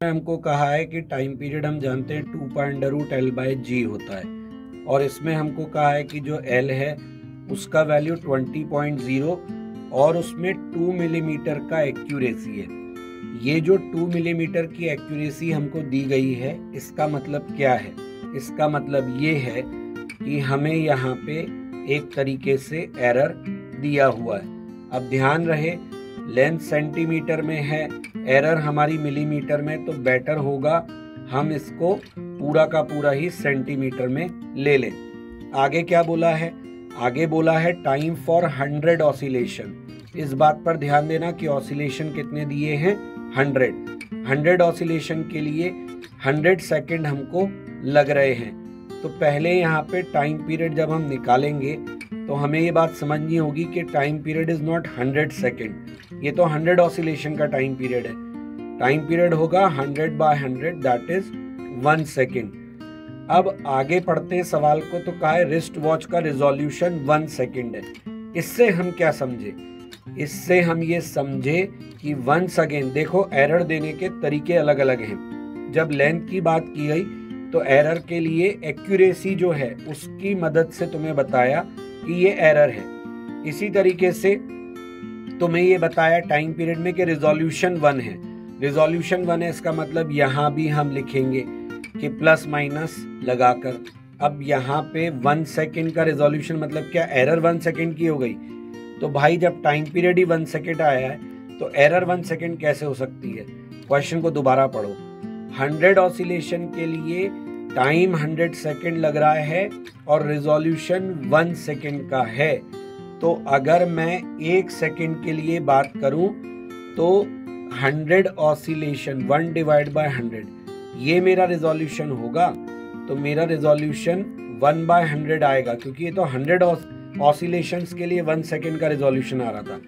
हमको कहा है कि टाइम पीरियड हम जानते हैं 2 √L/G होता है और इसमें हमको कहा है कि जो L है उसका वैल्यू 20.0 और उसमें 2 मिलीमीटर का एक्यूरेसी है। ये जो 2 मिलीमीटर की एक्यूरेसी हमको दी गई है इसका मतलब क्या है? इसका मतलब ये है कि हमें यहाँ पे एक तरीके से एरर दिया हुआ है। अब ध्यान रहे लेंथ सेंटीमीटर में है, एरर हमारी मिलीमीटर में, तो बेटर होगा हम इसको पूरा का पूरा ही सेंटीमीटर में ले लें। आगे क्या बोला है? आगे बोला है टाइम फॉर 100 ऑसिलेशन। इस बात पर ध्यान देना कि ऑसिलेशन कितने दिए हैं? 100 ऑसिलेशन के लिए 100 सेकेंड हमको लग रहे हैं। तो पहले यहाँ पे टाइम पीरियड जब हम निकालेंगे तो हमें ये बात समझनी होगी कि time period is not 100 second, ये तो 100 ऑसिलेशन का टाइम पीरियड है। टाइम पीरियड होगा 100/100 दैट इज 1 सेकेंड। अब आगे पढ़ते हैं सवाल को, तो कहा है रिस्ट वॉच का रिजोल्यूशन 1 सेकेंड है। इससे हम क्या समझे? इससे हम ये समझे कि वंस अगेन देखो एरर देने के तरीके अलग अलग हैं। जब लेंथ की बात की गई तो एरर के लिए एक्यूरेसी जो है उसकी मदद से तुम्हें बताया कि ये एरर है। इसी तरीके से तुम्हें ये बताया टाइम पीरियड में कि रिजोल्यूशन 1 है। रिजोल्यूशन 1 है इसका मतलब यहाँ भी हम लिखेंगे कि प्लस माइनस लगाकर। अब यहाँ पे 1 सेकेंड का रिजोल्यूशन मतलब क्या? एरर 1 सेकेंड की हो गई। तो भाई जब टाइम पीरियड ही 1 सेकेंड आया है तो एरर 1 सेकेंड कैसे हो सकती है? क्वेश्चन को दोबारा पढ़ो। 100 ऑसिलेशन के लिए टाइम 100 सेकेंड लग रहा है और रिजोल्यूशन 1 सेकेंड का है। तो अगर मैं 1 सेकेंड के लिए बात करूं तो 100 ऑसिलेशन 1/100 ये मेरा रिजोल्यूशन होगा। तो मेरा रिजोल्यूशन 1/100 आएगा क्योंकि ये तो 100 ऑसिलेशंस के लिए 1 सेकेंड का रिजोल्यूशन आ रहा था।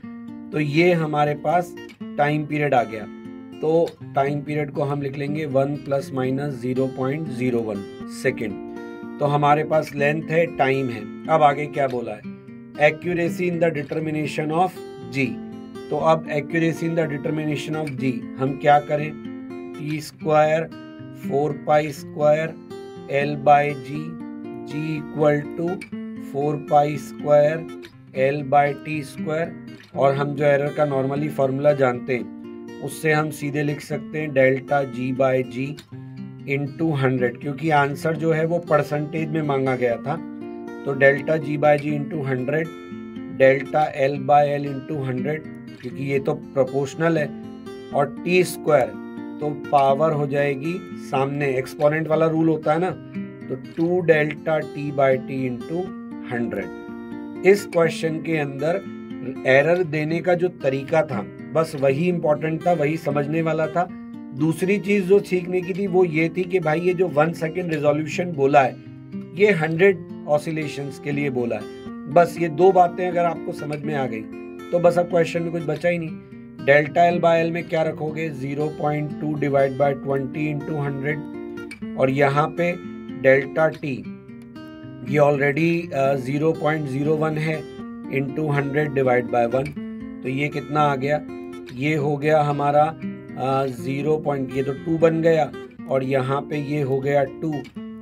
तो ये हमारे पास टाइम पीरियड आ गया। तो टाइम पीरियड को हम लिख लेंगे 1 ± 0.01 सेकेंड। तो हमारे पास लेंथ है, टाइम है। अब आगे क्या बोला है? Accuracy in the determination of G। तो अब accuracy in the determination of G हम क्या करें? T² 4π² L/G, G = 4π² L/T²। और हम जो एरर का नॉर्मली फॉर्मूला जानते हैं उससे हम सीधे लिख सकते हैं ΔG/G × 100, क्योंकि आंसर जो है वो परसेंटेज में मांगा गया था। तो ΔG/G × 100, ΔL/L × 100, क्योंकि ये तो प्रोपोर्शनल है, और T² तो पावर हो जाएगी सामने, एक्सपोनेंट वाला रूल होता है ना, तो 2ΔT/T × 100। इस क्वेश्चन के अंदर एरर देने का जो तरीका था बस वही इंपॉर्टेंट था, वही समझने वाला था। दूसरी चीज जो सीखने की थी वो ये थी कि भाई ये जो 1 सेकेंड रिजोल्यूशन बोला है ये 100 ऑसिलेशंस के लिए बोला है। बस ये दो बातें अगर आपको समझ में आ गई तो बस अब क्वेश्चन में कुछ बचा ही नहीं। ΔL/L में क्या रखोगे? 0.2 / 20 × 100। और यहाँ पे ΔT ये ऑलरेडी 0.01 है, × 100 / 1। तो ये कितना आ गया? ये हो गया हमारा 0. ये तो 2 बन गया और यहाँ पे ये हो गया 2,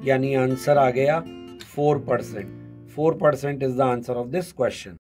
यानी आंसर आ गया 4%। 4% is the answer of this question.